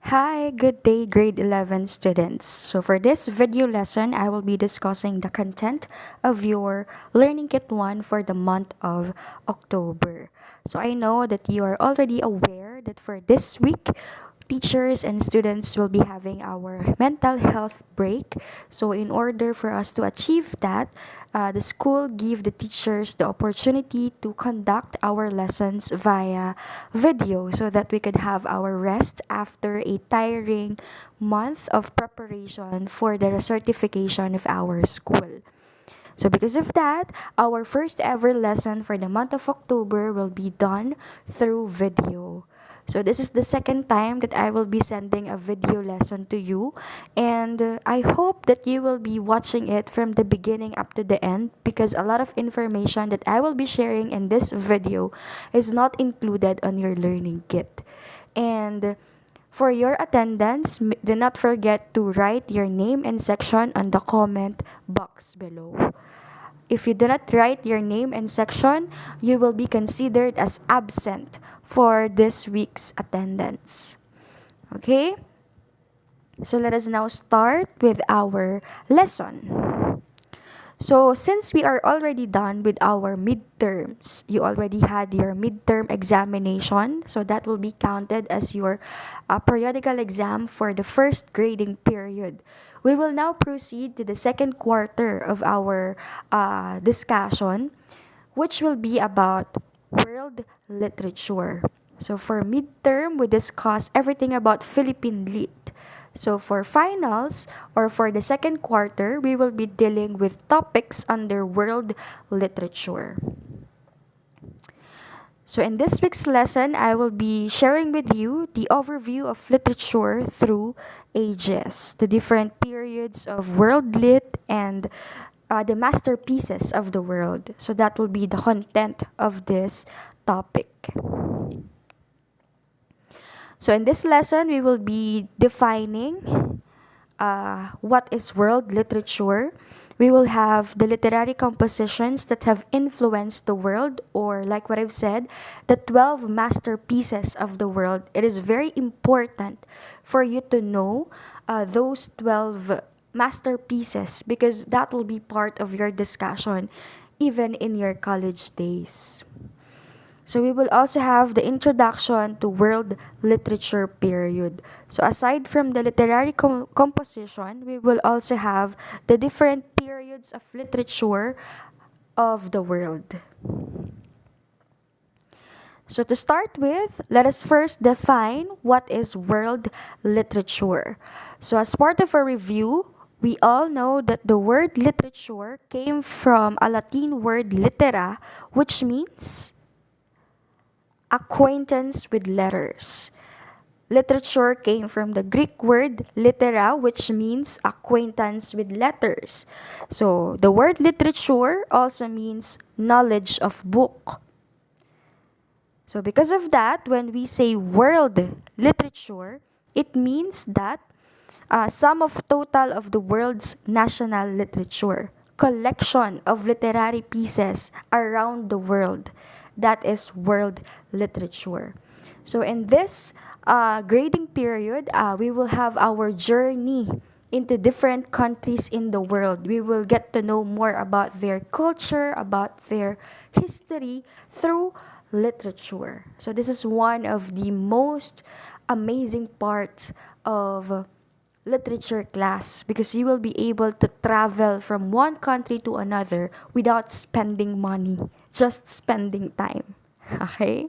Hi, good day, grade 11 students. So, for this video lesson, I will be discussing the content of your Learning Kit 1 for the month of October. So, I know that you are already aware that for this week, teachers and students will be having our mental health break. So, in order for us to achieve that, the school give the teachers the opportunity to conduct our lessons via video so that we could have our rest after a tiring month of preparation for the certification of our school. So because of that, our first ever lesson for the month of October will be done through video. So this is the second time that I will be sending a video lesson to you, and I hope that you will be watching it from the beginning up to the end, because a lot of information that I will be sharing in this video is not included on your learning kit. And for your attendance, do not forget to write your name and section on the comment box below. If you do not write your name and section, you will be considered as absent for this week's attendance. Okay? So let us now start with our lesson. So, since we are already done with our midterms, you already had your midterm examination, so that will be counted as your periodical exam for the first grading period. We will now proceed to the second quarter of our discussion, which will be about world literature. So, for midterm, we discuss everything about Philippine Lit. So for finals or for the second quarter, we will be dealing with topics under world literature. So in this week's lesson, I will be sharing with you the overview of literature through ages, the different periods of world lit, and the masterpieces of the world. So that will be the content of this topic. So in this lesson, we will be defining what is world literature. We will have the literary compositions that have influenced the world, or like what I've said, the 12 masterpieces of the world. It is very important for you to know those 12 masterpieces, because that will be part of your discussion even in your college days. So we will also have the introduction to world literature period. So aside from the literary composition, we will also have the different periods of literature of the world. So to start with, let us first define what is world literature. So as part of a review, we all know that the word literature came from a Latin word litera, which means acquaintance with letters. Literature came from the Greek word litera, which means acquaintance with letters. So the word literature also means knowledge of book. So because of that, when we say world literature, it means that sum of total of the world's national literature, collection of literary pieces around the world. That is world literature. So in this grading period, we will have our journey into different countries in the world. We will get to know more about their culture, about their history through literature. So this is one of the most amazing parts of literature class, because you will be able to travel from one country to another without spending money, just spending time. Okay?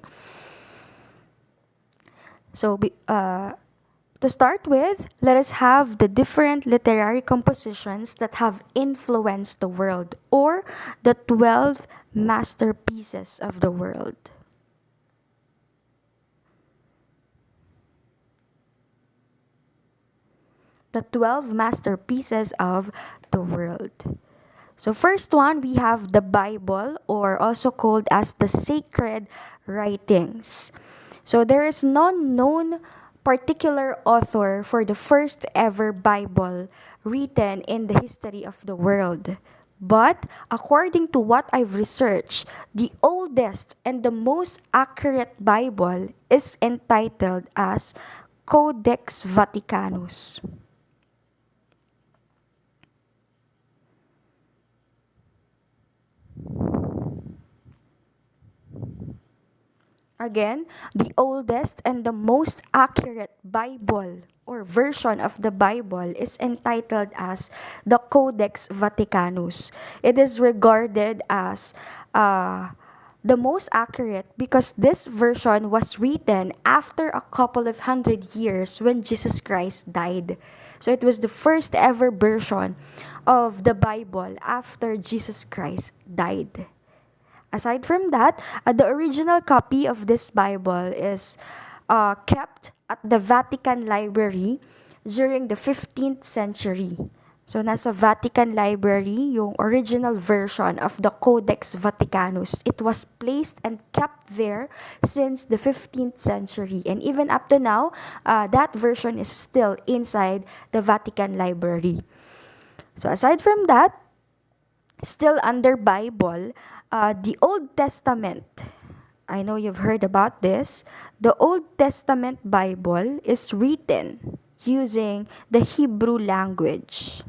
So, to start with, let us have the different literary compositions that have influenced the world, or the 12 masterpieces of the world. The 12 masterpieces of the world. So first one, we have the Bible, or also called as the sacred writings. So there is no known particular author for the first ever Bible written in the history of the world. But according to what I've researched, the oldest and the most accurate Bible is entitled as Codex Vaticanus. Again, the oldest and the most accurate Bible or version of the Bible is entitled as the Codex Vaticanus. It is regarded as the most accurate because this version was written after a couple of 100 years when Jesus Christ died. So it was the first ever version of the Bible after Jesus Christ died. Aside from that, the original copy of this Bible is kept at the Vatican Library during the 15th century. So, nasa Vatican Library, yung original version of the Codex Vaticanus. It was placed and kept there since the 15th century. And even up to now, that version is still inside the Vatican Library. So, aside from that, still under Bible, the Old Testament. I know you've heard about this. The Old Testament Bible is written using the Hebrew language.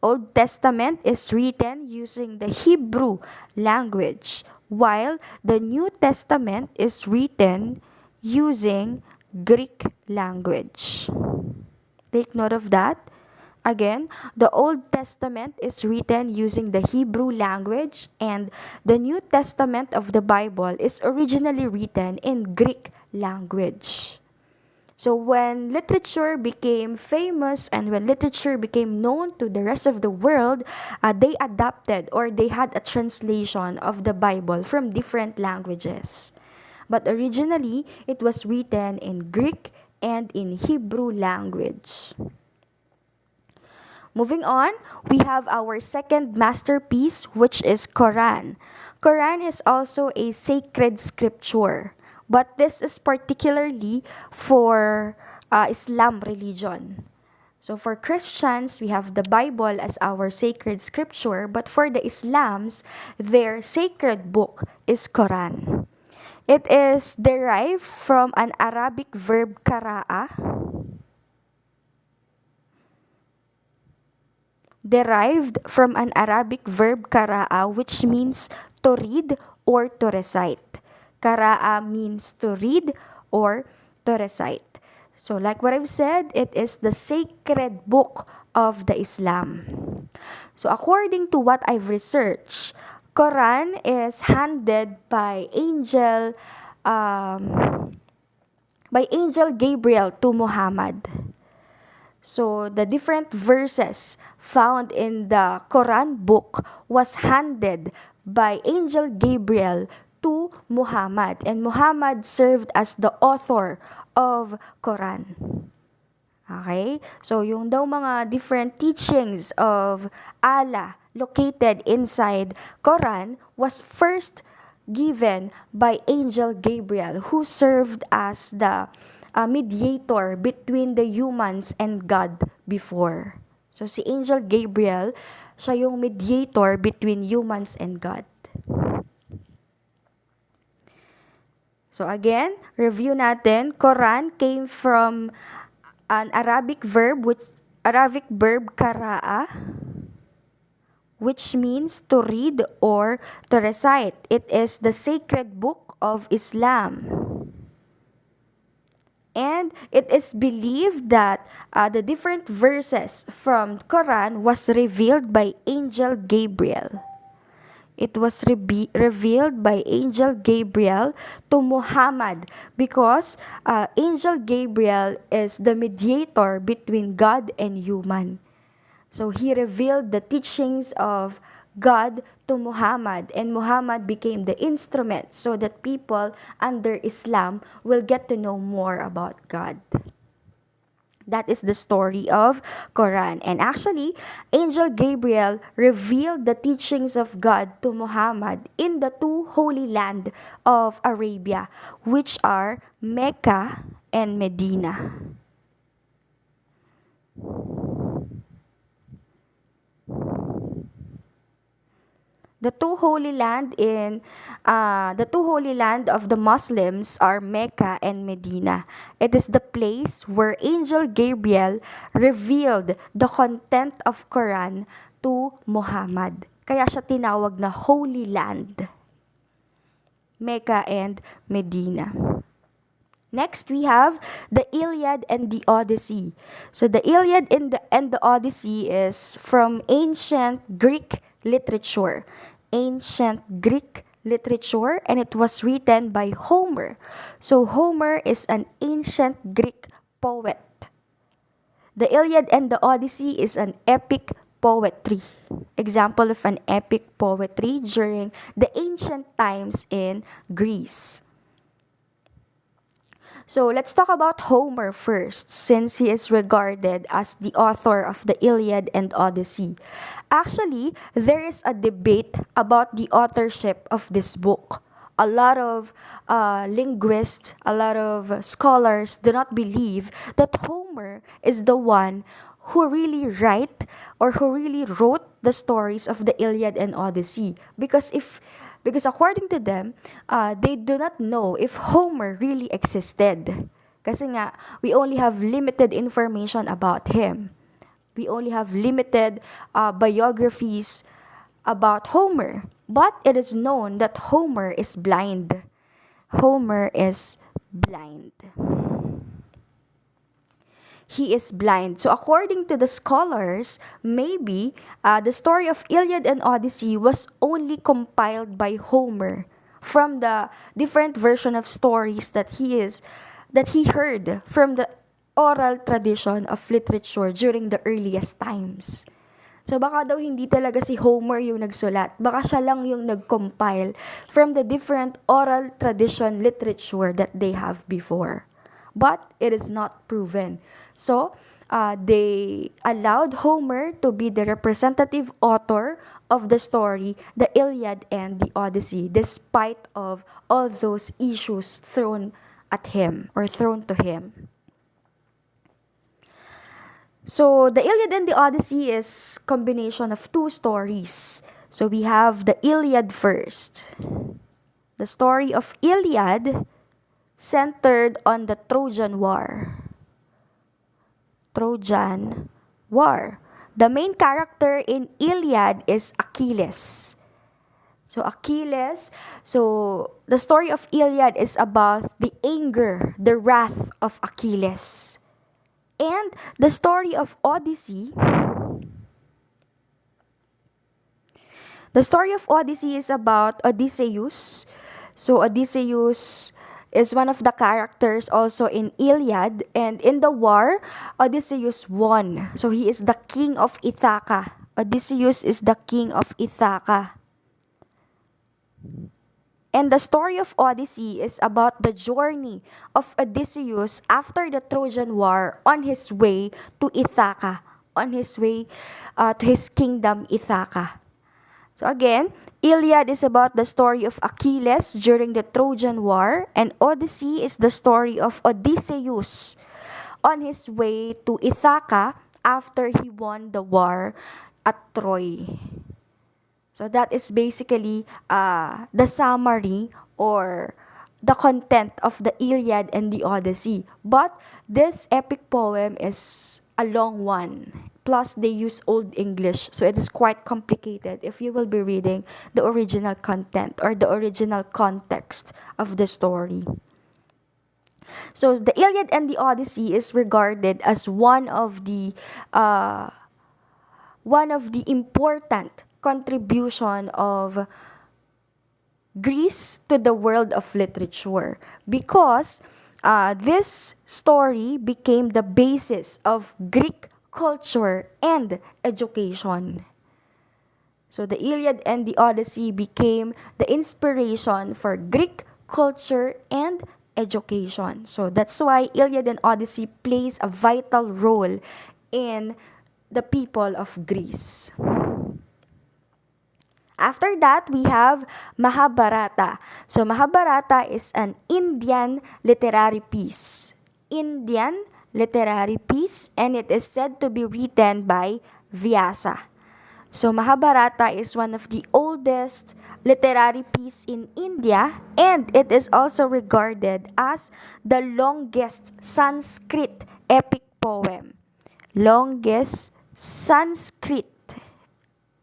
Old Testament is written using the Hebrew language, while the New Testament is written using Greek language. Take note of that. Again, the Old Testament is written using the Hebrew language, and the New Testament of the Bible is originally written in Greek language. So when literature became famous and when literature became known to the rest of the world, they adapted or they had a translation of the Bible from different languages. But originally, it was written in Greek and in Hebrew language. Moving on, we have our second masterpiece, which is Quran. Quran is also a sacred scripture, but this is particularly for Islam religion. So for Christians, we have the Bible as our sacred scripture, but for the Islams, their sacred book is Quran. It is derived from an Arabic verb kara'a, which means to read or to recite. Kara'a means to read or to recite. So like what I've said, it is the sacred book of the Islam. So according to what I've researched, Quran is handed by Angel Gabriel to Muhammad. So the different verses found in the Quran book was handed by Angel Gabriel to Muhammad, and Muhammad served as the author of Quran. Okay? So yung daw mga different teachings of Allah located inside Quran was first given by Angel Gabriel, who served as the mediator between the humans and God before. So si Angel Gabriel, siya yung mediator between humans and God. So again, review natin, Quran came from an Arabic verb kara'a, which means to read or to recite. It is the sacred book of Islam. And it is believed that the different verses from Quran was revealed by Angel Gabriel. It was revealed by Angel Gabriel to Muhammad because Angel Gabriel is the mediator between God and human. So he revealed the teachings of God to Muhammad, and Muhammad became the instrument so that people under Islam will get to know more about God. That is the story of Quran. And actually, Angel Gabriel revealed the teachings of God to Muhammad in the two holy land of Arabia, which are Mecca and Medina. The two holy land in the two holy land of the Muslims are Mecca and Medina. It is the place where Angel Gabriel revealed the content of Quran to Muhammad. Kaya siya tinawag na Holy Land, Mecca and Medina. Next, we have the Iliad and the Odyssey. So the Iliad and the Odyssey is from ancient Greek literature. Ancient Greek literature, and it was written by Homer. So Homer is an ancient Greek poet. The Iliad and the Odyssey is an epic poetry. Example of an epic poetry during the ancient times in Greece. So let's talk about Homer first, since he is regarded as the author of the Iliad and Odyssey. Actually, there is a debate about the authorship of this book. A lot of linguists, a lot of scholars do not believe that Homer is the one who really wrote the stories of the Iliad and Odyssey. Because according to them, they do not know if Homer really existed. Kasi nga, we only have limited information about him. We only have limited biographies about Homer. But it is known that Homer is blind. Homer is blind. He is blind. So according to the scholars, maybe the story of Iliad and Odyssey was only compiled by Homer from the different version of stories that he heard from the oral tradition of literature during the earliest times. So baka daw hindi talaga si Homer yung nagsulat. Baka siya lang yung nag-compile from the different oral tradition literature that they have before. But it is not proven. So, they allowed Homer to be the representative author of the story, the Iliad and the Odyssey, despite of all those issues thrown at him or thrown to him. So, the Iliad and the Odyssey is combination of two stories. So, we have the Iliad first. The story of Iliad centered on the Trojan War. Trojan War. The main character in Iliad is Achilles. So the story of Iliad is about the anger, the wrath of Achilles. And the story of Odyssey, is about Odysseus. So Odysseus is one of the characters also in Iliad, and in the war, Odysseus won. So he is the king of Ithaca. Odysseus is the king of Ithaca. And the story of Odyssey is about the journey of Odysseus after the Trojan War on his way to Ithaca, on his way to his kingdom Ithaca. So again, Iliad is about the story of Achilles during the Trojan War, and Odyssey is the story of Odysseus on his way to Ithaca after he won the war at Troy. So that is basically the summary or the content of the Iliad and the Odyssey. But this epic poem is a long one. Plus, they use Old English, so it is quite complicated if you will be reading the original content or the original context of the story. So, the Iliad and the Odyssey is regarded as one of the important contribution of Greece to the world of literature, because this story became the basis of Greek culture and education. So the Iliad and the Odyssey became the inspiration for Greek culture and education. So that's why Iliad and Odyssey plays a vital role in the people of Greece. After that, we have Mahabharata. So Mahabharata is an Indian literary piece. Indian literary piece, and it is said to be written by Vyasa. So Mahabharata is one of the oldest oldest literary piece in India, and it is also regarded as the longest Sanskrit epic poem. Longest Sanskrit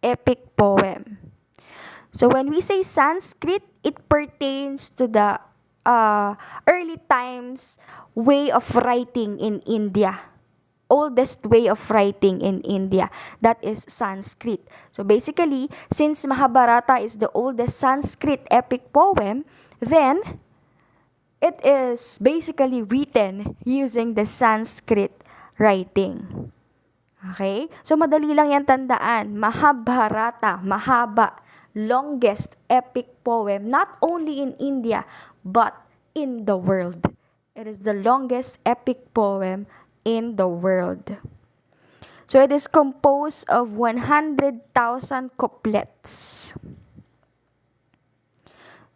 epic poem. So when we say Sanskrit, it pertains to the early times way of writing in India. Oldest way of writing in India. That is Sanskrit. So basically, since Mahabharata is the oldest Sanskrit epic poem, then it is basically written using the Sanskrit writing. Okay? So, madali lang yan tandaan. Mahabharata, mahaba, longest epic poem, not only in India, but in the world. It is the longest epic poem in the world. So, it is composed of 100,000 couplets.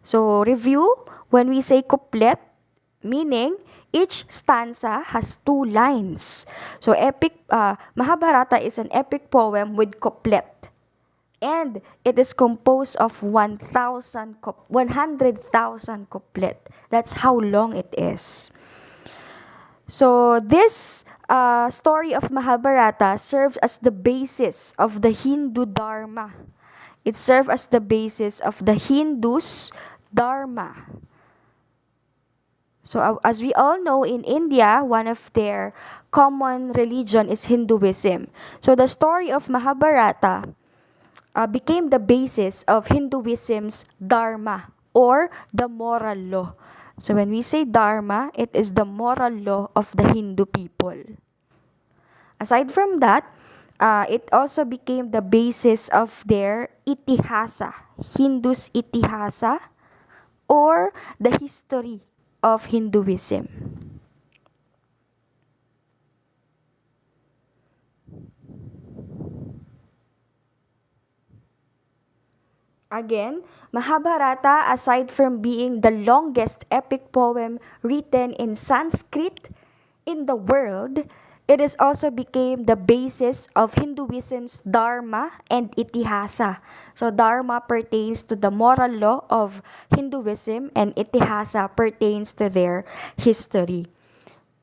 So, review, when we say couplet, meaning each stanza has 2 lines. So, Mahabharata is an epic poem with couplet. And it is composed of 100,000 couplet. That's how long it is. So, this story of Mahabharata serves as the basis of the Hindu Dharma. It serves as the basis of the Hindus' Dharma. So as we all know, in India, one of their common religion is Hinduism. So the story of Mahabharata became the basis of Hinduism's Dharma, or the moral law. So when we say Dharma, it is the moral law of the Hindu people. Aside from that, it also became the basis of their itihasa, Hindus' itihasa, or the history of Hinduism. Again, Mahabharata, aside from being the longest epic poem written in Sanskrit in the world, it is also became the basis of Hinduism's Dharma and Itihasa. So Dharma pertains to the moral law of Hinduism, and Itihasa pertains to their history.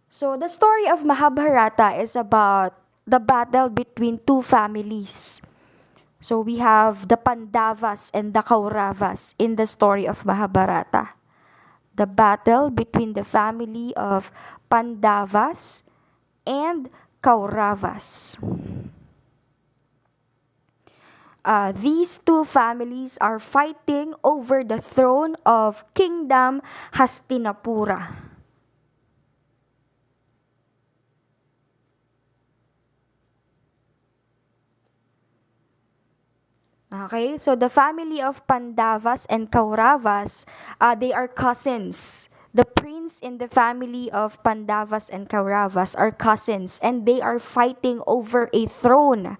So the story of Mahabharata is about the battle between 2 families. So we have the Pandavas and the Kauravas in the story of Mahabharata. The battle between the family of Pandavas and Kauravas. These 2 families are fighting over the throne of Kingdom Hastinapura. Okay, so the family of Pandavas and Kauravas, they are cousins. The prince in the family of Pandavas and Kauravas are cousins, and they are fighting over a throne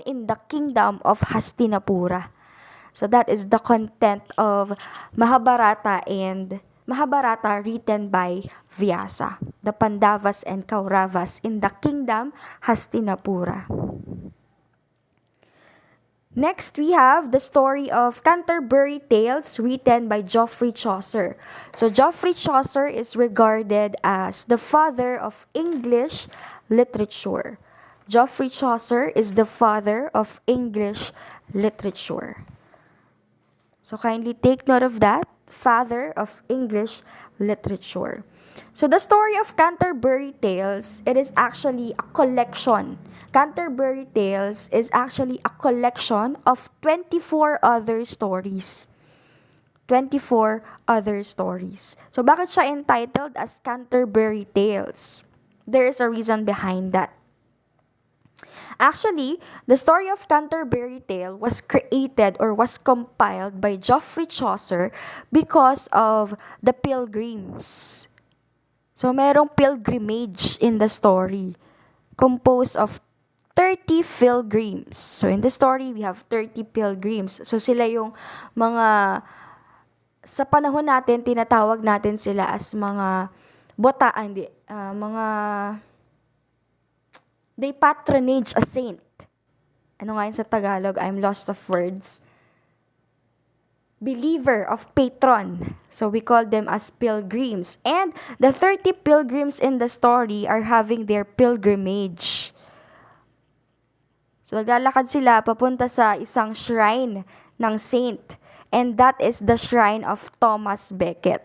in the kingdom of Hastinapura. So that is the content of Mahabharata written by Vyasa, the Pandavas and Kauravas in the kingdom Hastinapura. Next, we have the story of Canterbury Tales written by Geoffrey Chaucer. So Geoffrey Chaucer is regarded as the father of English literature. Geoffrey Chaucer is the father of English literature. So kindly take note of that, father of English literature. So the story of Canterbury Tales, it is actually a collection. Canterbury Tales is actually a collection of 24 other stories. 24 other stories. So bakit siya entitled as Canterbury Tales? There is a reason behind that. Actually, the story of Canterbury Tale was created or was compiled by Geoffrey Chaucer because of the pilgrims. So, merong pilgrimage in the story composed of 30 pilgrims. So, in the story, we have 30 pilgrims. So, sila yung mga, sa panahon natin, tinatawag natin sila as mga mga, they patronage a saint. Ano nga yun sa Tagalog? I'm lost of words. believer of patron. So we call them as pilgrims. And the 30 pilgrims in the story are having their pilgrimage. So naglalakad sila papunta sa isang shrine ng saint. And that is the shrine of Thomas Becket.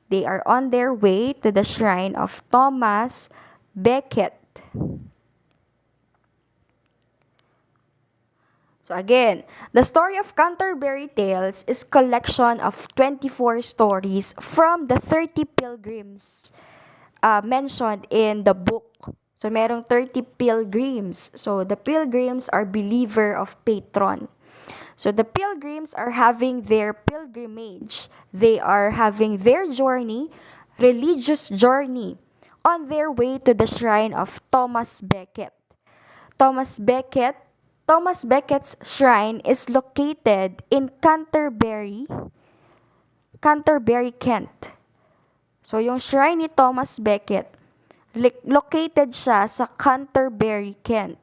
They are on their way to the shrine of Thomas Becket. So again, the story of Canterbury Tales is collection of 24 stories from the 30 pilgrims mentioned in the book. So merong 30 pilgrims. So the pilgrims are believer of patron. So the pilgrims are having their pilgrimage. They are having their journey, religious journey, on their way to the shrine of Thomas Becket. Thomas Becket, Thomas Becket's shrine is located in Canterbury, Kent. So yung shrine ni Thomas Becket, located siya sa Canterbury, Kent.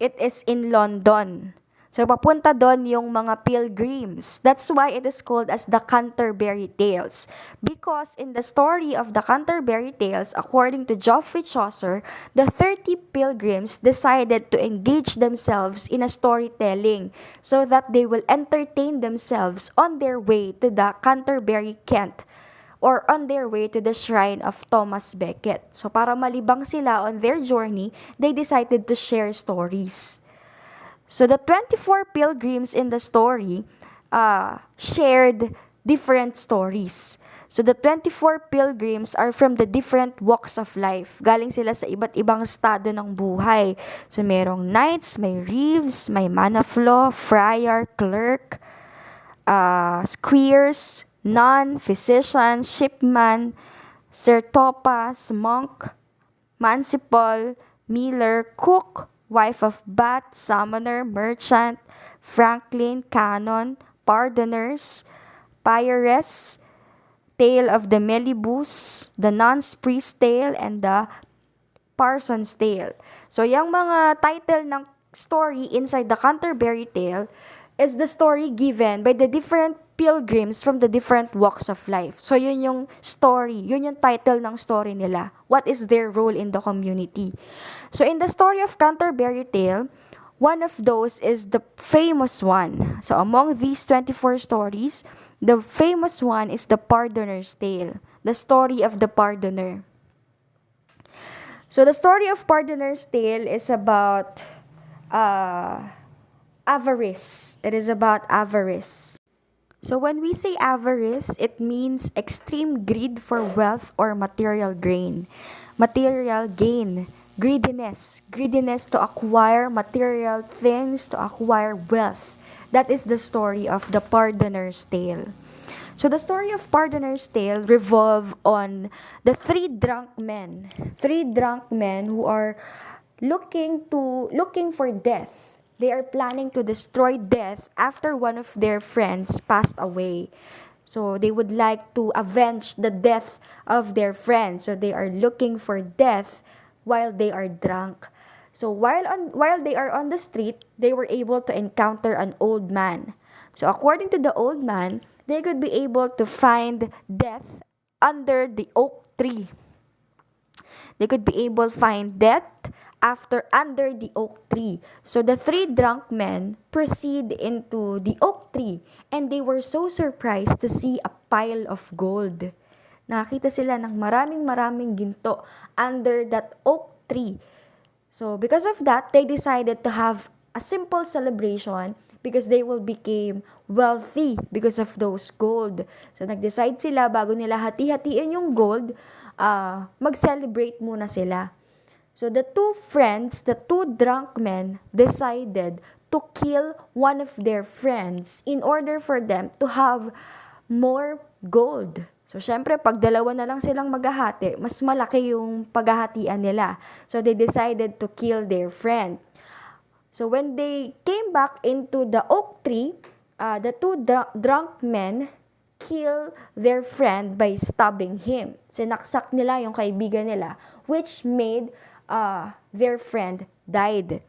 It is in London. So, papunta doon yung mga pilgrims. That's why it is called as the Canterbury Tales. Because in the story of the Canterbury Tales, according to Geoffrey Chaucer, the 30 pilgrims decided to engage themselves in a storytelling so that they will entertain themselves on their way to the Canterbury, Kent, or on their way to the shrine of Thomas Becket. So para malibang sila on their journey, they decided to share stories. So the 24 pilgrims in the story shared different stories. So the 24 pilgrims are from the different walks of life. Galing sila sa iba't ibang estado ng buhay. So merong knights, may reeves, may man of law, friar, clerk, squires, nun, physician, shipman, Sir Topas, monk, municipal, miller, cook, wife of Bath, summoner, merchant, franklin, canon, pardoners, prioress, tale of the Mellibus, the nun's priest tale, and the parson's tale. So, yung mga title ng story inside the Canterbury Tale is the story given by the different pilgrims from the different walks of life. So, yun yung story. Yun yung title ng story nila. What is their role in the community? So, in the story of Canterbury Tale, one of those is the famous one. So, among these 24 stories, the famous one is the Pardoner's Tale. The story of the Pardoner. So, the story of Pardoner's Tale is about avarice. It is about avarice. So when we say avarice, it means extreme greed for wealth or material gain. Material gain, greediness to acquire material things, to acquire wealth. That is the story of the Pardoner's Tale. So the story of Pardoner's Tale revolve on the three drunk men who are looking for death. They are planning to destroy death after one of their friends passed away. So they would like to avenge the death of their friend. So they are looking for death while they are drunk. So while they are on the street, they were able to encounter an old man. So according to the old man, they could be able to find death under the oak tree. They could be able to find death under the oak tree. So the three drunk men proceed into the oak tree and they were so surprised to see a pile of gold. Nakakita sila ng maraming ginto under that oak tree. So because of that, they decided to have a simple celebration because they will become wealthy because of those gold. So nag-decide sila bago nila hati-hatiin yung gold, mag-celebrate muna sila. So the two drunk men decided to kill one of their friends in order for them to have more gold. So syempre, pag dalawa na lang silang maghahati, mas malaki yung paghahatian nila. So they decided to kill their friend. So when they came back into the oak tree, the two drunk men kill their friend by stabbing him. Sinaksak nila yung kaibigan nila, which made their friend died.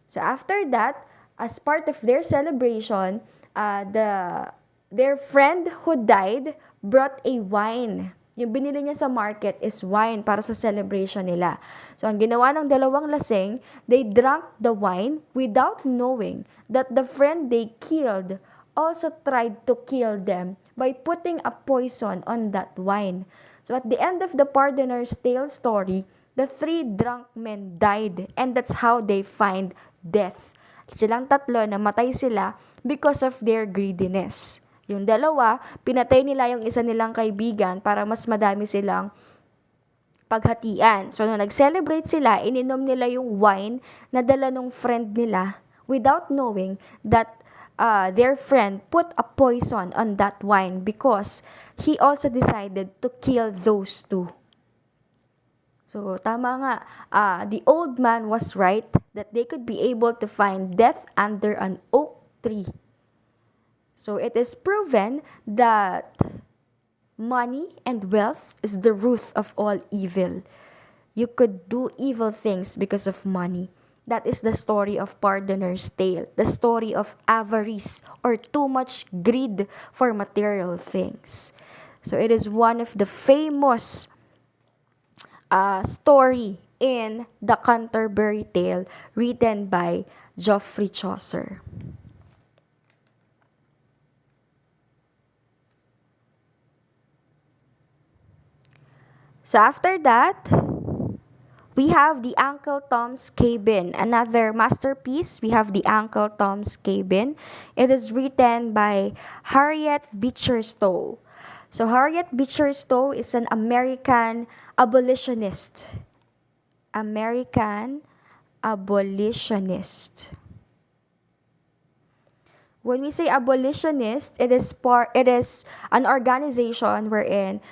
So after that, as part of their celebration, their friend who died brought a wine. Yung binili niya sa market is wine para sa celebration nila. So ang ginawa ng dalawang laseng, they drank the wine without knowing that the friend they killed also tried to kill them by putting a poison on that wine. So at the end of the pardoner's tale story, the three drunk men died, and that's how they find death. Silang tatlo, namatay sila because of their greediness. Yung dalawa, pinatay nila yung isa nilang kaibigan para mas madami silang paghatian. So, nung nag-celebrate sila, ininom nila yung wine na dala nung friend nila without knowing that their friend put a poison on that wine because he also decided to kill those two. So, tama nga, the old man was right that they could be able to find death under an oak tree. So, it is proven that money and wealth is the root of all evil. You could do evil things because of money. That is the story of Pardoner's Tale, the story of avarice or too much greed for material things. So, it is one of the famous story in the Canterbury Tale written by Geoffrey Chaucer. So after that, we have the Uncle Tom's Cabin, another masterpiece. We have the Uncle Tom's Cabin. It is written by Harriet Beecher Stowe. So Harriet Beecher Stowe is an American abolitionist. American abolitionist. When we say abolitionist, it is an organization wherein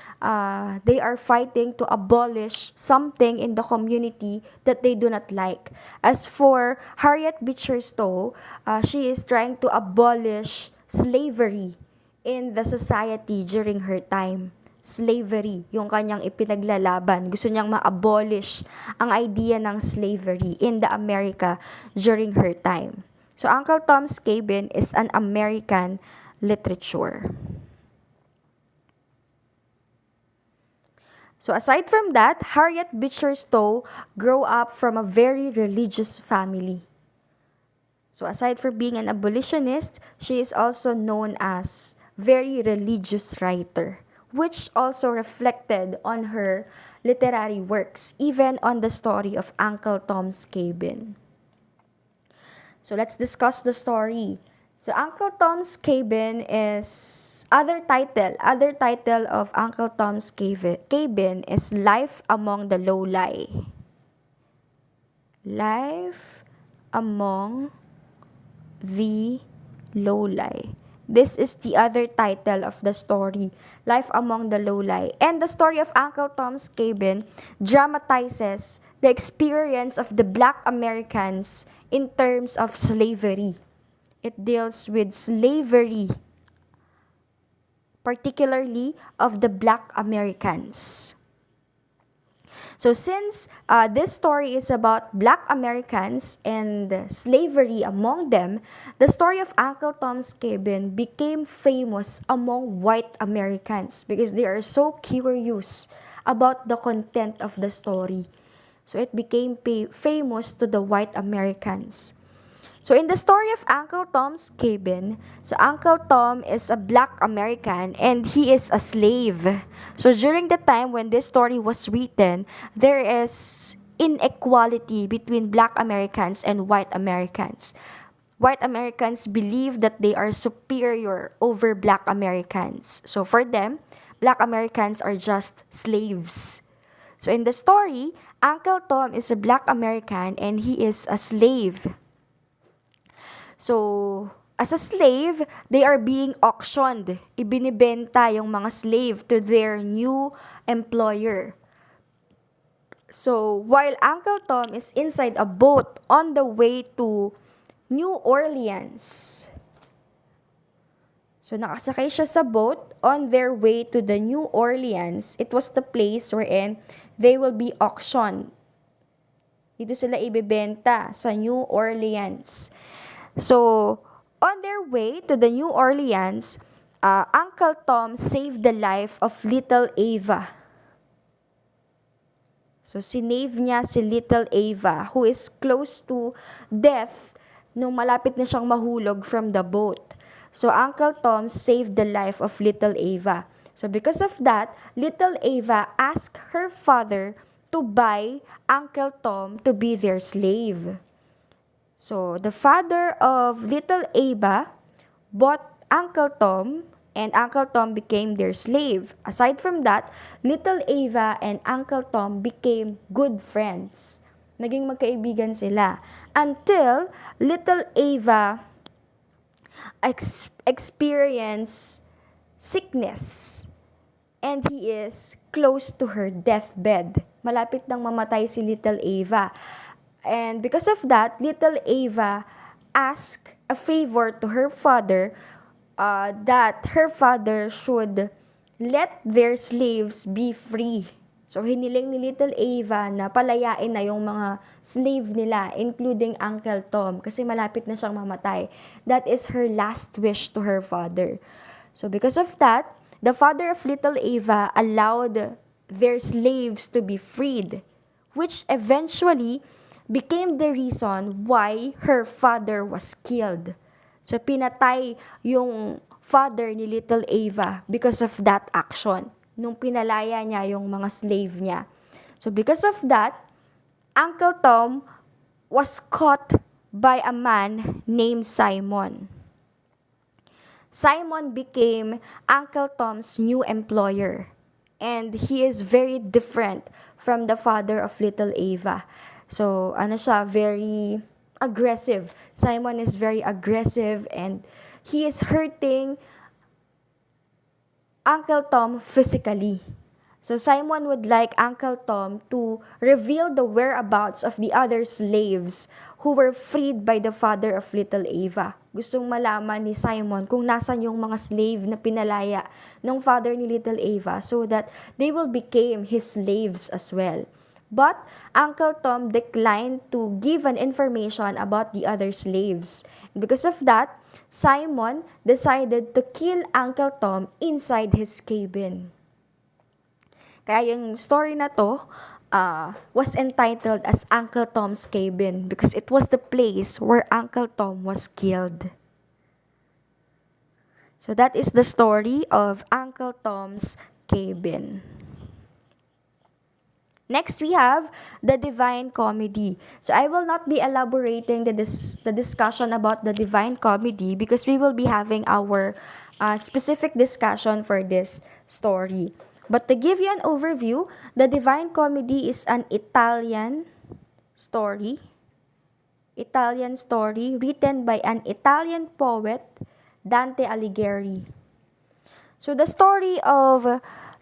they are fighting to abolish something in the community that they do not like. As for Harriet Beecher Stowe, she is trying to abolish slavery in the society during her time. Slavery, yung kanyang ipinaglalaban. Gusto niyang ma-abolish ang idea ng slavery in the America during her time. So, Uncle Tom's Cabin is an American literature. So, aside from that, Harriet Beecher Stowe grew up from a very religious family. So, aside from being an abolitionist, she is also known as very religious writer, which also reflected on her literary works, even on the story of Uncle Tom's Cabin. So let's discuss the story. So Uncle Tom's Cabin is other title of Uncle Tom's Cabin is Life Among the Lowly. Life Among the Lowly. This is the other title of the story, Life Among the Lowly. And the story of Uncle Tom's Cabin dramatizes the experience of the Black Americans in terms of slavery. It deals with slavery, particularly of the Black Americans. So since this story is about Black Americans and slavery among them, the story of Uncle Tom's Cabin became famous among white Americans because they are so curious about the content of the story. So it became famous to the white Americans. So in the story of Uncle Tom's Cabin, so Uncle Tom is a Black American and he is a slave. So during the time when this story was written, there is inequality between Black Americans and white Americans. White Americans believe that they are superior over Black Americans. So for them, Black Americans are just slaves. So in the story, Uncle Tom is a Black American and he is a slave. So, as a slave, they are being auctioned. Ibinibenta yung mga slave to their new employer. So, while Uncle Tom is inside a boat on the way to New Orleans. So, nakasakay siya sa boat on their way to the New Orleans. It was the place wherein they will be auctioned. Dito sila ibebenta sa New Orleans. So, on their way to the New Orleans, Uncle Tom saved the life of little Ava. So, sinave niya si little Ava, who is close to death nung malapit na siyang mahulog from the boat. So, Uncle Tom saved the life of little Ava. So, because of that, little Ava asked her father to buy Uncle Tom to be their slave. So, the father of little Ava bought Uncle Tom, and Uncle Tom became their slave. Aside from that, little Ava and Uncle Tom became good friends. Naging magkaibigan sila. Until little Ava experienced sickness. And he is close to her deathbed. Malapit nang mamatay si little Ava. And because of that, little Ava asked a favor to her father, that her father should let their slaves be free. So, hiniling ni little Ava na palayain na yung mga slave nila, including Uncle Tom, kasi malapit na siyang mamatay. That is her last wish to her father. So, because of that, the father of little Ava allowed their slaves to be freed, which eventually became the reason why her father was killed. So, pinatay yung father ni little Ava because of that action, nung pinalaya niya yung mga slave niya. So, because of that, Uncle Tom was caught by a man named Simon. Simon became Uncle Tom's new employer, and he is very different from the father of little Ava. So, very aggressive. Simon is very aggressive, and he is hurting Uncle Tom physically. So, Simon would like Uncle Tom to reveal the whereabouts of the other slaves who were freed by the father of little Ava. Gustong malaman ni Simon kung nasan yung mga slave na pinalaya ng father ni little Ava so that they will become his slaves as well. But Uncle Tom declined to give an information about the other slaves. Because of that, Simon decided to kill Uncle Tom inside his cabin. Kaya yung story na to was entitled as Uncle Tom's Cabin because it was the place where Uncle Tom was killed. So that is the story of Uncle Tom's Cabin. Next, we have the Divine Comedy. So I will not be elaborating the discussion about the Divine Comedy because we will be having our specific discussion for this story. But to give you an overview, the Divine Comedy is an Italian story written by an Italian poet, Dante Alighieri. So the story of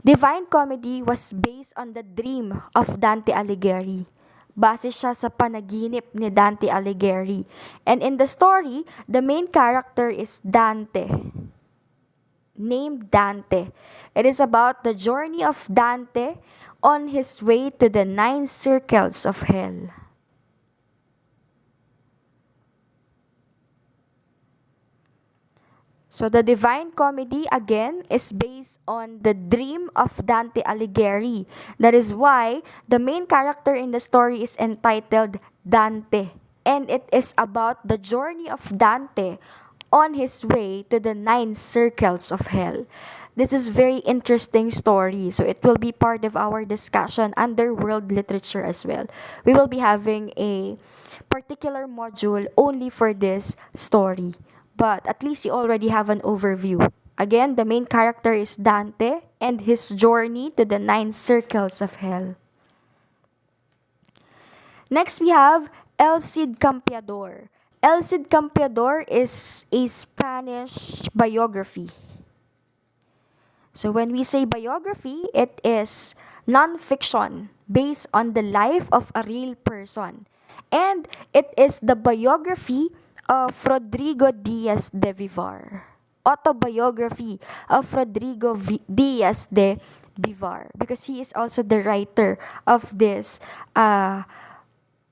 Divine Comedy was based on the dream of Dante Alighieri. Base siya sa panaginip ni Dante Alighieri. And in the story, the main character is Dante, named Dante. It is about the journey of Dante on his way to the 9 circles of hell. So the Divine Comedy again is based on the dream of Dante Alighieri. That is why the main character in the story is entitled Dante. And it is about the journey of Dante on his way to the 9 circles of hell. This is very interesting story. So it will be part of our discussion under world literature as well. We will be having a particular module only for this story. But at least you already have an overview. Again, the main character is Dante and his journey to the 9 circles of hell. Next, we have El Cid Campeador. El Cid Campeador is a Spanish biography. So when we say biography, it is non-fiction based on the life of a real person. And it is the biography of Rodrigo Diaz de Vivar. Autobiography of Rodrigo Diaz de Vivar, because he is also the writer of this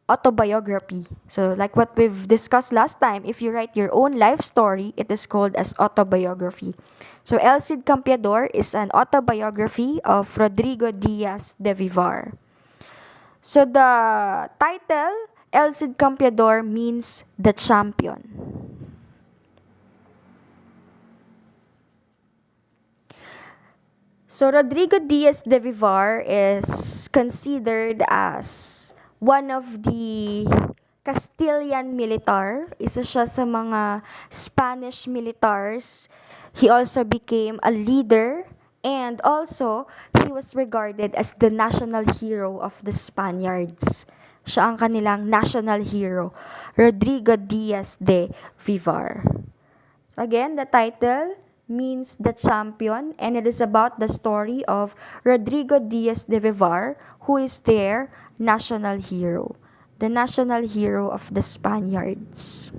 autobiography. So like what we've discussed last time, if you write your own life story, it is called as autobiography. So El Cid Campeador is an autobiography of Rodrigo Diaz de Vivar. So the title El Cid Campeador means the champion. So Rodrigo Diaz de Vivar is considered as one of the Castilian militar. Isa siya sa mga Spanish militars. He also became a leader, and also he was regarded as the national hero of the Spaniards. Siya ang kanilang national hero, Rodrigo Diaz de Vivar. Again, the title means the champion, and it is about the story of Rodrigo Diaz de Vivar, who is their national hero, the national hero of the Spaniards.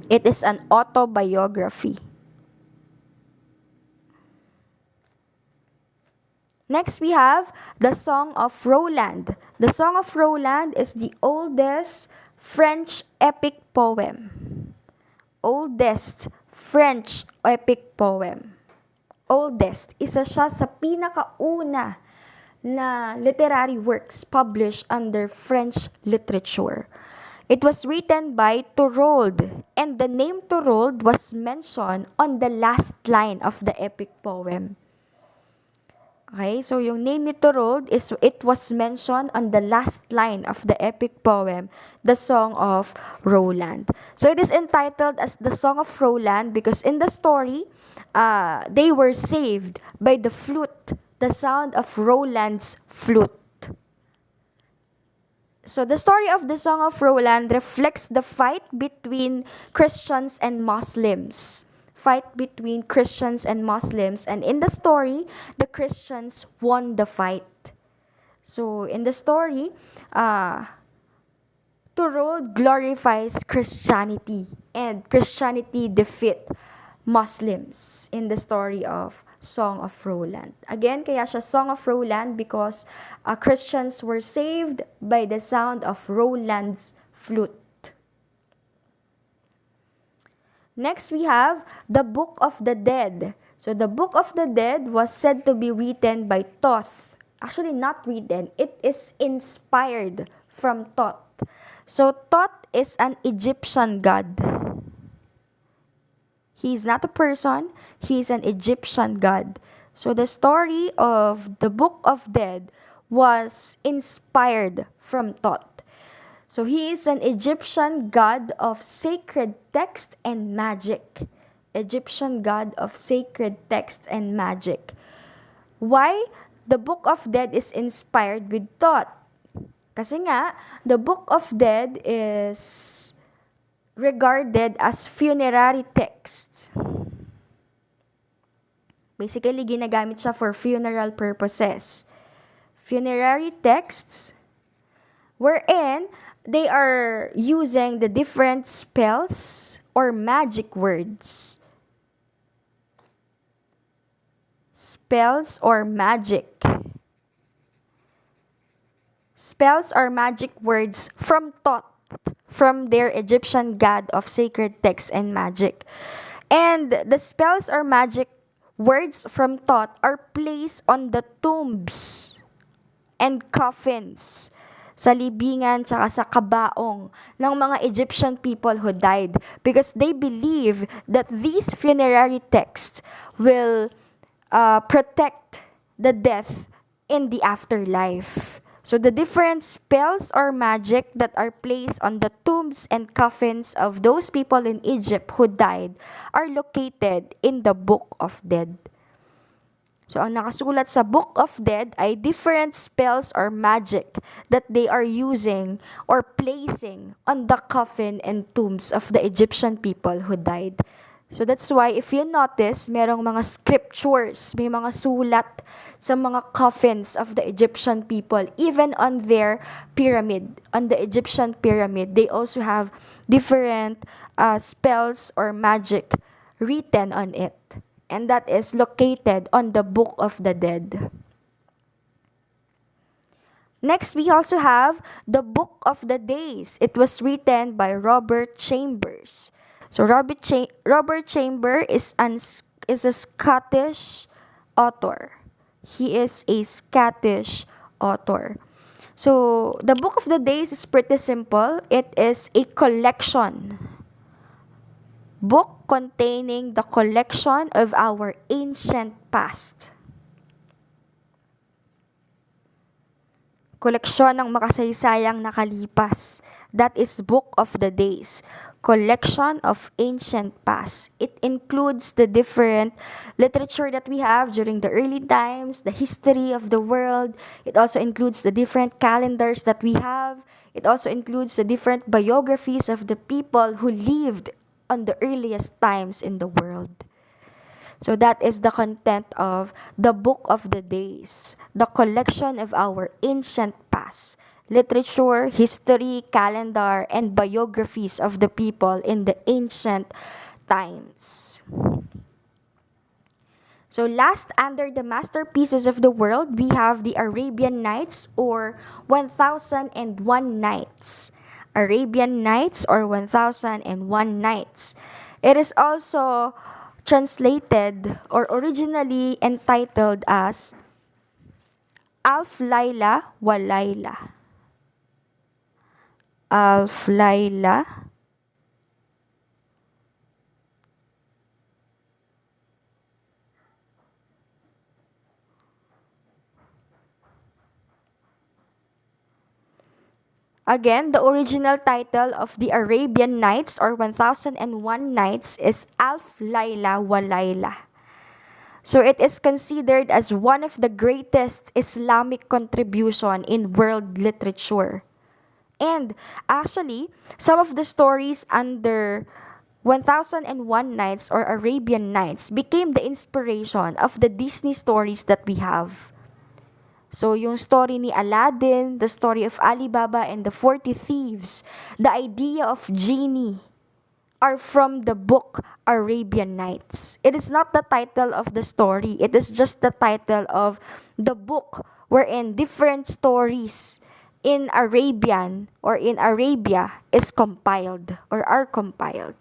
It is an autobiography. Next, we have the Song of Roland. The Song of Roland is the oldest French epic poem. Oldest French epic poem. Oldest, isa siya sa pinakauna na literary works published under French literature. It was written by Thorold, and the name Thorold was mentioned on the last line of the epic poem. Okay, so yung name ni Thorold it was mentioned on the last line of the epic poem, The Song of Roland. So it is entitled as The Song of Roland because in the story, they were saved by the flute, the sound of Roland's flute. So the story of the Song of Roland reflects the fight between Christians and Muslims. Fight between Christians and Muslims, and in the story, the Christians won the fight. So in the story, Thorold glorifies Christianity, and Christianity defeat Muslims in the story of Song of Roland. Again, kaya siya Song of Roland because Christians were saved by the sound of Roland's flute. Next, we have the Book of the Dead. So the Book of the Dead was said to be written by Thoth. Actually, not written. It is inspired from Thoth. So Thoth is an Egyptian god. He is not a person. He is an Egyptian god. So the story of the Book of Dead was inspired from Thoth. So he is an Egyptian god of sacred text and magic. Egyptian god of sacred text and magic. Why the Book of Dead is inspired with Thoth? Kasi nga, the Book of Dead is regarded as funerary text. Basically, ginagamit siya for funeral purposes. Funerary texts wherein they are using the different spells or magic words. Spells or magic. Spells or magic words from Thoth, from their Egyptian god of sacred text and magic. And the spells or magic words from Thoth are placed on the tombs and coffins, sa libingan tsaka sa kabaong ng mga Egyptian people who died, because they believe that these funerary texts will protect the death in the afterlife. So the different spells or magic that are placed on the tombs and coffins of those people in Egypt who died are located in the Book of Dead. So, ang nakasulat sa Book of Dead ay different spells or magic that they are using or placing on the coffin and tombs of the Egyptian people who died. So, that's why if you notice, merong mga scriptures, may mga sulat sa mga coffins of the Egyptian people. Even on their pyramid, on the Egyptian pyramid, they also have different spells or magic written on it. And that is located on the Book of the Dead. Next, we also have the Book of the Days. It was written by Robert Chambers. So Robert Chamber is a Scottish author. He is a Scottish author. So the Book of the Days is pretty simple. It is a collection book containing the collection of our ancient past. Koleksyon ng makasaysayang nakalipas. That is Book of the Days. Collection of ancient past. It includes the different literature that we have during the early times, the history of the world. It also includes the different calendars that we have. It also includes the different biographies of the people who lived on the earliest times in the world. So that is the content of the Book of the Days, the collection of our ancient past, literature, history, calendar, and biographies of the people in the ancient times. So last, under the masterpieces of the world, we have the Arabian Nights or 1001 Nights. Arabian Nights or 1001 Nights. It is also translated or originally entitled as Alf Laila wa Laila. Alf Laila Again, the original title of the Arabian Nights or 1001 Nights is Alf Laila wa Laila. So it is considered as one of the greatest Islamic contribution in world literature. And actually, some of the stories under 1001 Nights or Arabian Nights became the inspiration of the Disney stories that we have. So, yung story ni Aladdin, the story of Alibaba and the 40 Thieves, the idea of genie, are from the book Arabian Nights. It is not the title of the story, it is just the title of the book wherein different stories in Arabian or in Arabia is compiled or are compiled.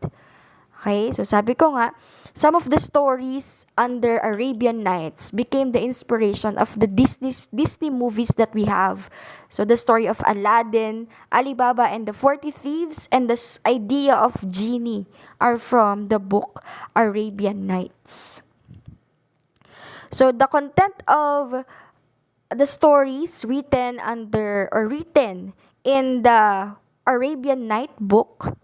Okay, so sabi ko nga, some of the stories under Arabian Nights became the inspiration of the Disney movies that we have. So the story of Aladdin, Alibaba and the 40 Thieves, and this idea of genie are from the book Arabian Nights. So the content of the stories written under or written in the Arabian Night book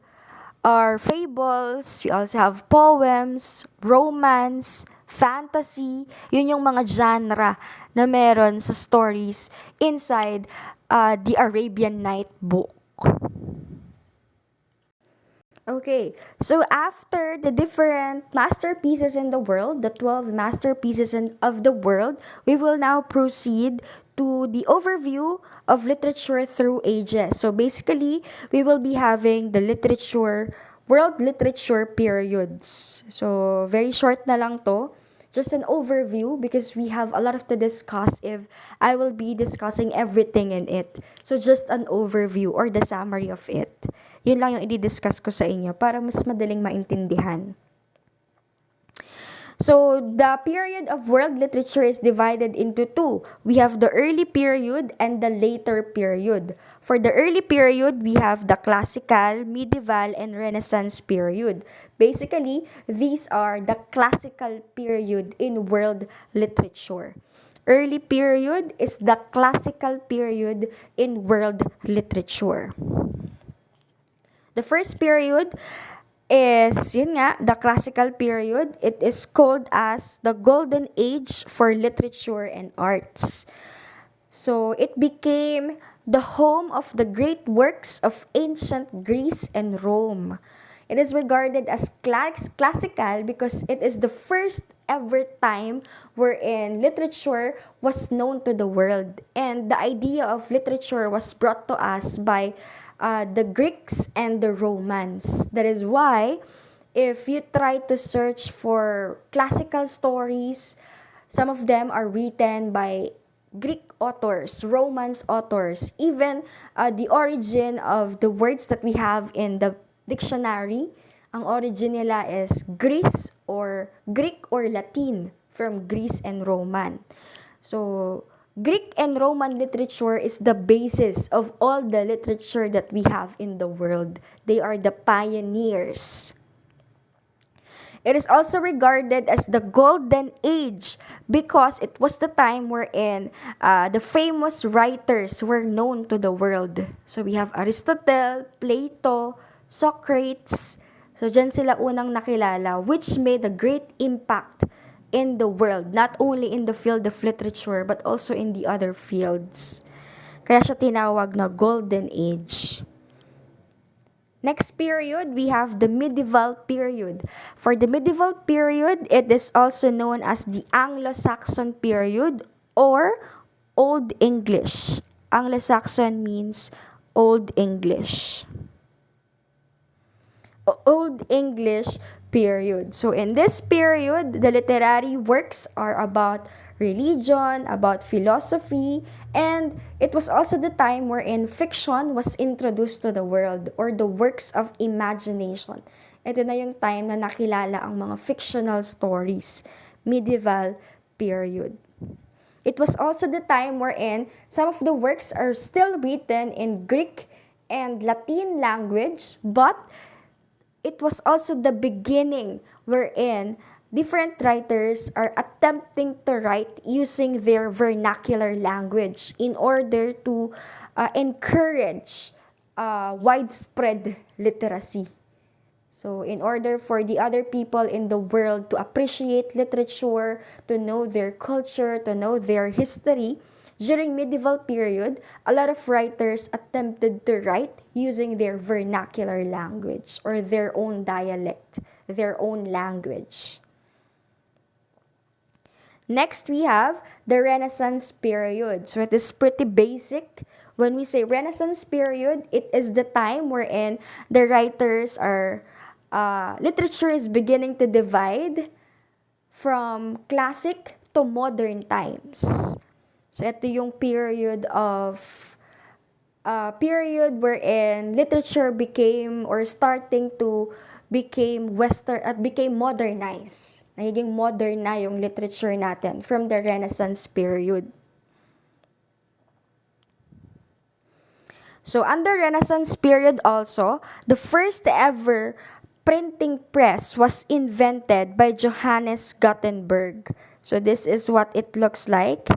are fables, we also have poems, romance, fantasy. Yun yung mga genre na meron sa stories inside the Arabian Night book. Okay, so after the different masterpieces in the world, the 12 masterpieces of the world, we will now proceed to the overview of literature through ages. So basically, we will be having the world literature periods. So very short na lang to. Just an overview because we have a lot of to discuss if I will be discussing everything in it. So just an overview or the summary of it. Yun lang yung i-discuss ko sa inyo para mas madaling maintindihan. So, the period of world literature is divided into two. We have the early period and the later period. For the early period, we have the classical, medieval, and Renaissance period. Basically, these are the classical period in world literature. Early period is the classical period in world literature. The first period is, yun nga, the classical period. It is called as the golden age for literature and arts. So, it became the home of the great works of ancient Greece and Rome. It is regarded as classical because it is the first ever time wherein literature was known to the world. And the idea of literature was brought to us by the Greeks and the Romans. That is why, if you try to search for classical stories, some of them are written by Greek authors, Romance authors, even the origin of the words that we have in the dictionary, ang origin nila is Greek or Latin from Greece and Roman. So, Greek and Roman literature is the basis of all the literature that we have in the world. They are the pioneers. It is also regarded as the golden age because it was the time wherein the famous writers were known to the world. So we have Aristotle, Plato, Socrates. So dyan sila unang nakilala, which made a great impact in the world, not only in the field of literature but also in the other fields. Kaya siya tinawag na golden age. Next period, we have the medieval period. For the medieval period, it is also known as the Anglo-Saxon period or Old English. Anglo-Saxon means Old English. Old English period. So in this period, the literary works are about religion, about philosophy, and it was also the time wherein fiction was introduced to the world or the works of imagination. Ito na yung time na nakilala ang mga fictional stories, medieval period. It was also the time wherein some of the works are still written in Greek and Latin language, but it was also the beginning wherein different writers are attempting to write using their vernacular language in order to encourage widespread literacy. So in order for the other people in the world to appreciate literature, to know their culture, to know their history, during medieval period, a lot of writers attempted to write using their vernacular language or their own dialect, their own language. Next, we have the Renaissance period. So it is pretty basic. When we say Renaissance period, it is the time wherein the writers are literature is beginning to divide from classic to modern times. So ito yung period wherein literature became or starting to became western at became modernized. Nagiging modern na yung literature natin from the Renaissance period. So under Renaissance period also, the first ever printing press was invented by Johannes Gutenberg. So this is what it looks like.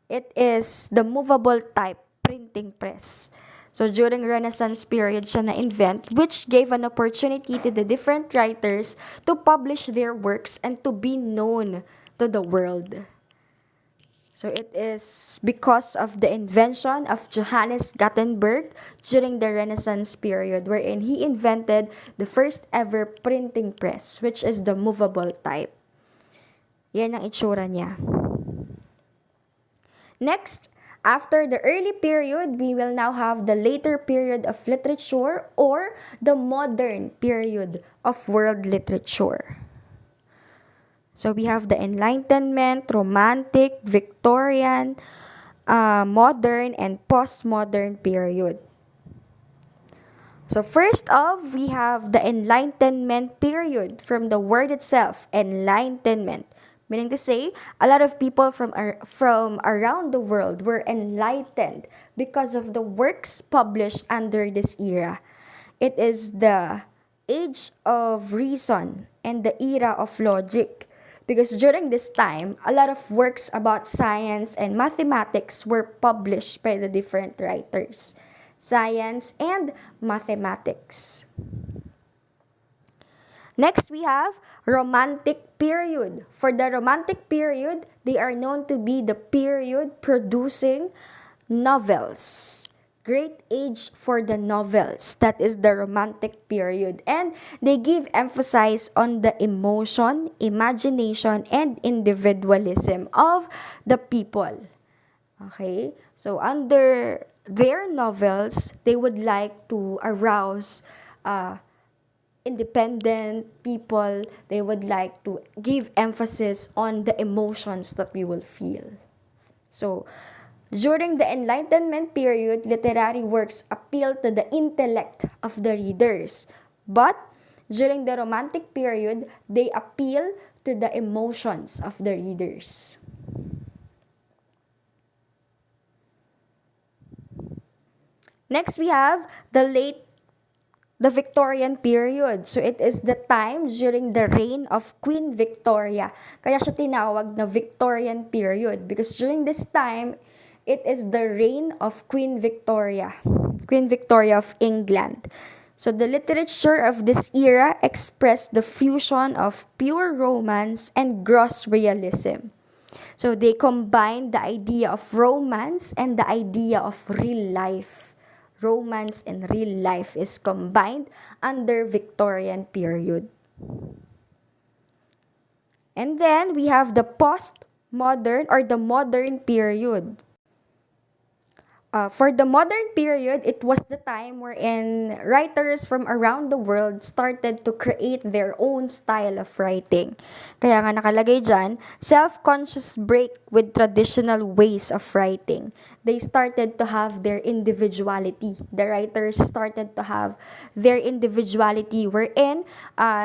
It is the movable type printing press. So during Renaissance period siya na-invent, which gave an opportunity to the different writers to publish their works and to be known to the world. So it is because of the invention of Johannes Gutenberg during the Renaissance period wherein he invented the first ever printing press, which is the movable type. Yan ang itsura niya. Next, after the early period, we will now have the later period of literature or the modern period of world literature. So we have the Enlightenment, Romantic, Victorian, modern, and postmodern period. So first off, we have the Enlightenment period from the word itself, enlightenment. Meaning to say, a lot of people from around the world were enlightened because of the works published under this era. It is the age of reason and the era of logic. Because during this time, a lot of works about science and mathematics were published by the different writers. Science and mathematics. Next, we have Romantic period. For the Romantic period, they are known to be the period producing novels. Great age for the novels. That is the Romantic period. And they give emphasis on the emotion, imagination, and individualism of the people. Okay? So under their novels, they would like to arouse independent people. They would like to give emphasis on the emotions that we will feel. So During the Enlightenment period, literary works appeal to the intellect of the readers. But during the Romantic period, they appeal to the emotions of the readers. Next, we have the Victorian period. So it is the time during the reign of Queen Victoria. Kaya siya tinawag na Victorian period because during this time, it is the reign of Queen Victoria. Queen Victoria of England. So the literature of this era expressed the fusion of pure romance and gross realism. So they combined the idea of romance and the idea of real life. Romance and real life is combined under Victorian period. And then we have the postmodern or the modern period. For the modern period, it was the time wherein writers from around the world started to create their own style of writing. Kaya nga nakalagay dyan, self-conscious break with traditional ways of writing. They started to have their individuality. The writers started to have their individuality wherein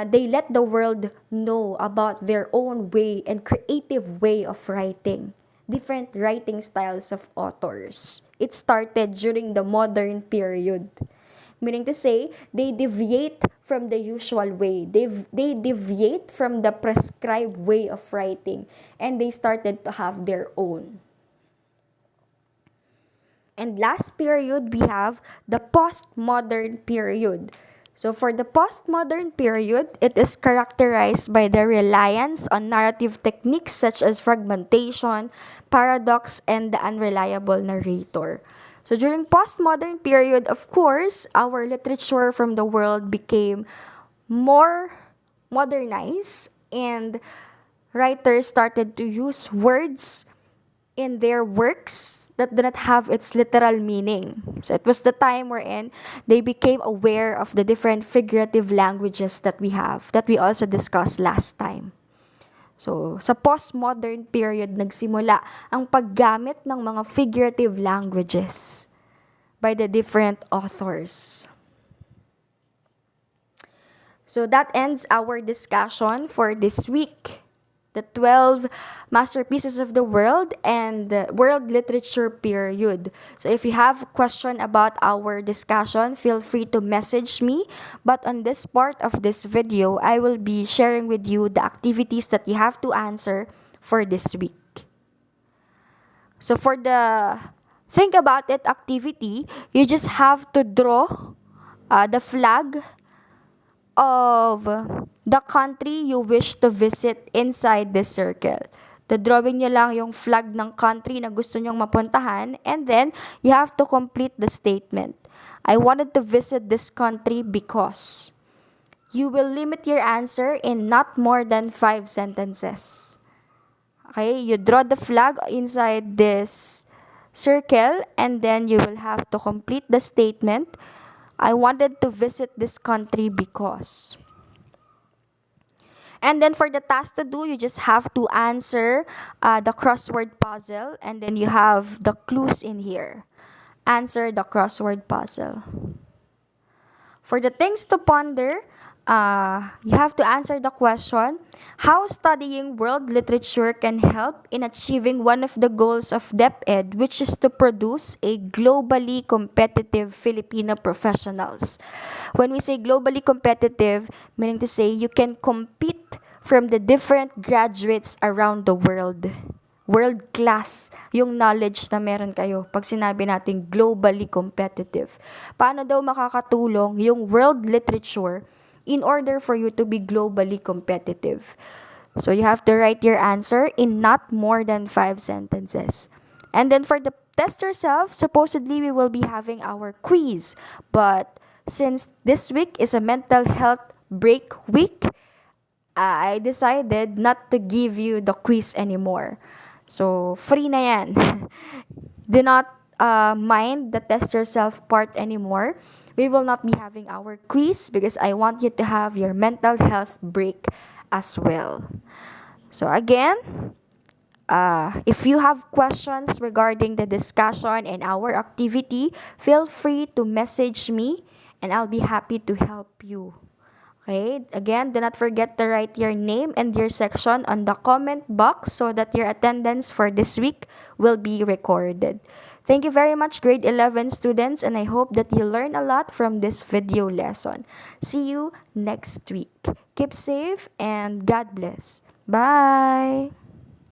they let the world know about their own way and creative way of writing. Different writing styles of authors. It started during the modern period. Meaning to say, they deviate from the usual way. They deviate from the prescribed way of writing and they started to have their own. And last period, we have the postmodern period. So for the postmodern period, it is characterized by the reliance on narrative techniques such as fragmentation, paradox, and the unreliable narrator. So during postmodern period, of course, our literature from the world became more modernized and writers started to use words in their works that did not have its literal meaning. So it was the time wherein they became aware of the different figurative languages that we have, that we also discussed last time. So, sa postmodern period, nagsimula ang paggamit ng mga figurative languages by the different authors. So that ends our discussion for this week. The 12 masterpieces of the world and the world literature period. So if you have a question about our discussion, feel free to message me. But on this part of this video, I will be sharing with you the activities that you have to answer for this week. So for the think about it activity, you just have to draw the flag of the country you wish to visit inside this circle. The drawing nyo lang yung flag ng country na gusto nyong mapuntahan and then you have to complete the statement. I wanted to visit this country because. You will limit your answer in not more than 5 sentences. Okay, you draw the flag inside this circle and then you will have to complete the statement. I wanted to visit this country because. And then for the task to do, you just have to answer the crossword puzzle and then you have the clues in here. Answer the crossword puzzle. For the things to ponder, you have to answer the question, how studying world literature can help in achieving one of the goals of DepEd, which is to produce a globally competitive Filipino professionals. When we say globally competitive, meaning to say you can compete from the different graduates around the world. World class yung knowledge na meron kayo pag sinabi natin globally competitive. Paano daw makakatulong yung world literature in order for you to be globally competitive? So you have to write your answer in not more than 5 sentences. And then for the test yourself, supposedly we will be having our quiz. But since this week is a mental health break week, I decided not to give you the quiz anymore. So, free na yan. Do not mind the test yourself part anymore. We will not be having our quiz because I want you to have your mental health break as well. So again, If you have questions regarding the discussion and our activity, feel free to message me and I'll be happy to help you. Okay, again, do not forget to write your name and your section on the comment box so that your attendance for this week will be recorded. Thank you very much, grade 11 students, and I hope that you learn a lot from this video lesson. See you next week. Keep safe and God bless. Bye!